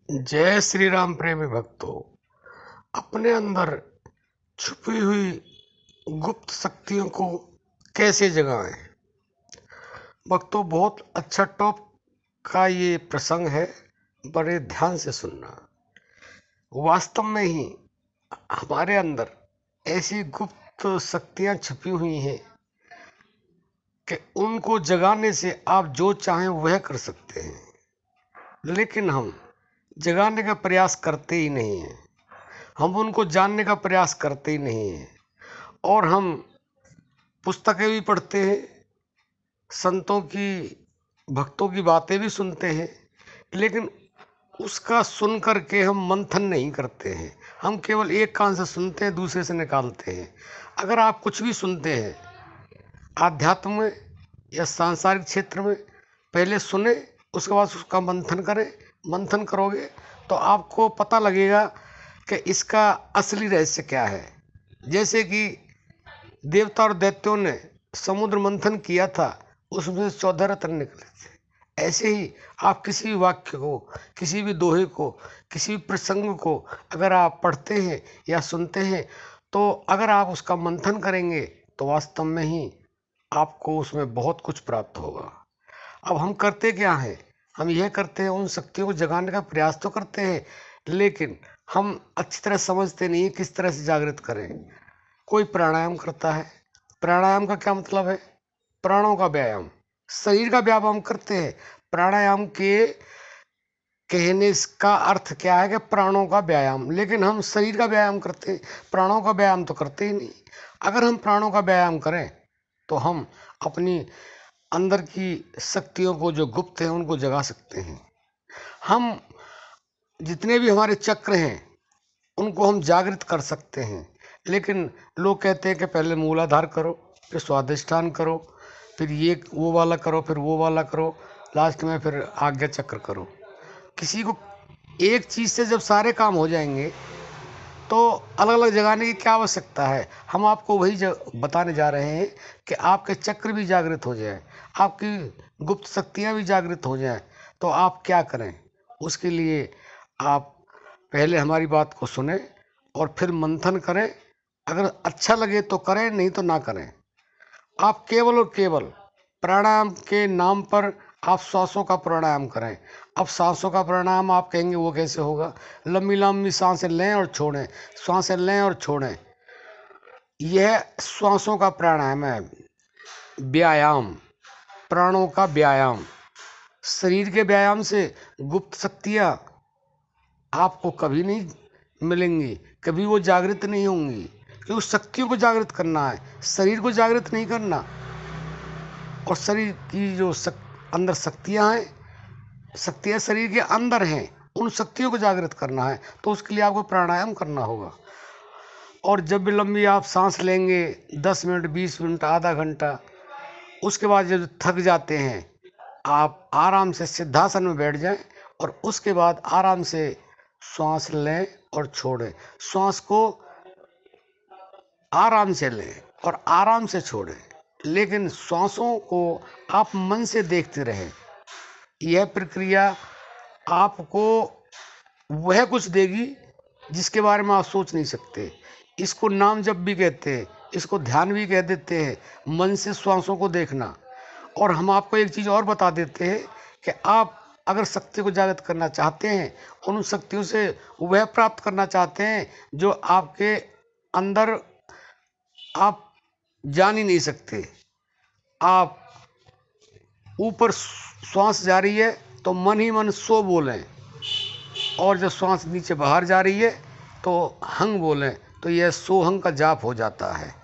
जय श्री राम प्रेमी भक्तों। अपने अंदर छुपी हुई गुप्त शक्तियों को कैसे जगाएं। भक्तों, बहुत अच्छा टॉप का ये प्रसंग है, बड़े ध्यान से सुनना। वास्तव में ही हमारे अंदर ऐसी गुप्त शक्तियां छुपी हुई हैं कि उनको जगाने से आप जो चाहें वह कर सकते हैं, लेकिन हम जगाने का प्रयास करते ही नहीं हैं। हम उनको जानने का प्रयास करते ही नहीं हैं और हम पुस्तकें भी पढ़ते हैं, संतों की, भक्तों की बातें भी सुनते हैं, लेकिन उसका सुन कर के हम मंथन नहीं करते हैं। हम केवल एक कान से सुनते हैं, दूसरे से निकालते हैं। अगर आप कुछ भी सुनते हैं आध्यात्म में या सांसारिक क्षेत्र में, पहले सुने, उसके बाद उसका मंथन करें। मंथन करोगे तो आपको पता लगेगा कि इसका असली रहस्य क्या है। जैसे कि देवता और दैत्यों ने समुद्र मंथन किया था, उसमें से 14 रत्न निकले थे। ऐसे ही आप किसी भी वाक्य को, किसी भी दोहे को, किसी भी प्रसंग को अगर आप पढ़ते हैं या सुनते हैं, तो अगर आप उसका मंथन करेंगे तो वास्तव में ही आपको उसमें बहुत कुछ प्राप्त होगा। अब हम करते क्या हैं? हम यह करते हैं, उन शक्तियों को जगाने का प्रयास तो करते हैं, लेकिन हम अच्छी तरह समझते नहीं किस तरह से जागृत करें। कोई प्राणायाम करता है। प्राणायाम का क्या मतलब है? प्राणों का व्यायाम, शरीर का व्यायाम हम करते हैं। प्राणायाम के कहने का अर्थ क्या है कि प्राणों का व्यायाम, लेकिन हम शरीर का व्यायाम करते हैं, प्राणों का व्यायाम तो करते ही नहीं। अगर हम प्राणों का व्यायाम करें तो हम अपनी अंदर की शक्तियों को जो गुप्त है उनको जगा सकते हैं। हम जितने भी हमारे चक्र हैं उनको हम जागृत कर सकते हैं, लेकिन लोग कहते हैं कि पहले मूलाधार करो, फिर स्वाधिष्ठान करो, फिर ये वो वाला करो, फिर वो वाला करो, लास्ट में फिर आज्ञा चक्र करो। किसी को एक चीज़ से जब सारे काम हो जाएंगे तो अलग अलग जगाने की क्या आवश्यकता है। हम आपको वही बताने जा रहे हैं कि आपके चक्र भी जागृत हो जाए, आपकी गुप्त शक्तियाँ भी जागृत हो जाएं, तो आप क्या करें। उसके लिए आप पहले हमारी बात को सुने और फिर मंथन करें। अगर अच्छा लगे तो करें, नहीं तो ना करें। आप केवल और केवल प्राणायाम के नाम पर आप सांसों का प्राणायाम करें। अब सांसों का प्राणायाम आप कहेंगे वो कैसे होगा? लंबी लंबी सांसें लें और छोड़ें, सांसें लें और छोड़ें। यह श्वासों का प्राणायाम है, व्यायाम, प्राणों का व्यायाम। शरीर के व्यायाम से गुप्त शक्तियाँ आपको कभी नहीं मिलेंगी, कभी वो जागृत नहीं होंगी, क्योंकि उस शक्तियों को जागृत करना है, शरीर को जागृत नहीं करना। और शरीर की जो अंदर शक्तियाँ हैं, शक्तियाँ शरीर के अंदर हैं, उन शक्तियों को जागृत करना है, तो उसके लिए आपको प्राणायाम करना होगा। और जब भी लंबी आप सांस लेंगे, 10 मिनट, 20 मिनट, आधा घंटा, उसके बाद जब थक जाते हैं आप आराम से सिद्धासन में बैठ जाएं और उसके बाद आराम से श्वास लें और छोड़ें। श्वास को आराम से लें और आराम से छोड़ें, लेकिन श्वासों को आप मन से देखते रहें। यह प्रक्रिया आपको वह कुछ देगी जिसके बारे में आप सोच नहीं सकते। इसको नाम जप भी कहते हैं, इसको ध्यान भी कह देते हैं, मन से श्वासों को देखना। और हम आपको एक चीज़ और बता देते हैं कि आप अगर शक्ति को जागृत करना चाहते हैं, उन शक्तियों से वह प्राप्त करना चाहते हैं जो आपके अंदर आप जान ही नहीं सकते। आप ऊपर श्वास जा रही है तो मन ही मन सो बोलें, और जब श्वास नीचे बाहर जा रही है तो हंग बोलें, तो यह सोहंग का जाप हो जाता है।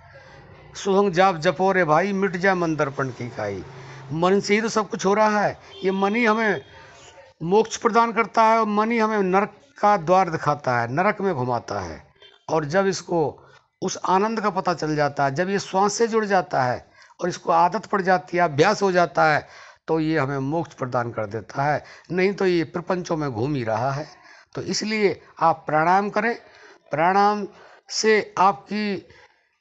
सोहंग जाप जपो रे भाई, मिट जाए मन दर्पण की काई। मन से ही तो सब कुछ हो रहा है। ये मन ही हमें मोक्ष प्रदान करता है और मन ही हमें नरक का द्वार दिखाता है, नरक में घुमाता है। और जब इसको उस आनंद का पता चल जाता है, जब ये श्वास से जुड़ जाता है और इसको आदत पड़ जाती है, अभ्यास हो जाता है, तो ये हमें मोक्ष प्रदान कर देता है। नहीं तो ये प्रपंचों में घूम ही रहा है। तो इसलिए आप प्राणायाम करें। प्राणायाम से आपकी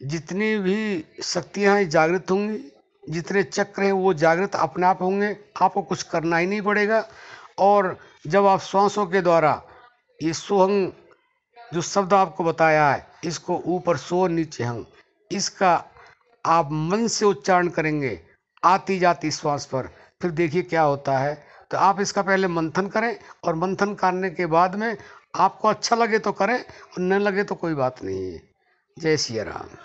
जितनी भी शक्तियाँ हैं जागृत होंगी, जितने चक्र हैं वो जागृत अपने आप होंगे, आपको कुछ करना ही नहीं पड़ेगा। और जब आप श्वासों के द्वारा ये सोहंग जो शब्द आपको बताया है, इसको ऊपर सो नीचे हंग, इसका आप मन से उच्चारण करेंगे आती जाती श्वास पर, फिर देखिए क्या होता है। तो आप इसका पहले मंथन करें, और मंथन करने के बाद में आपको अच्छा लगे तो करें और न लगे तो कोई बात नहीं है। जय सिया राम।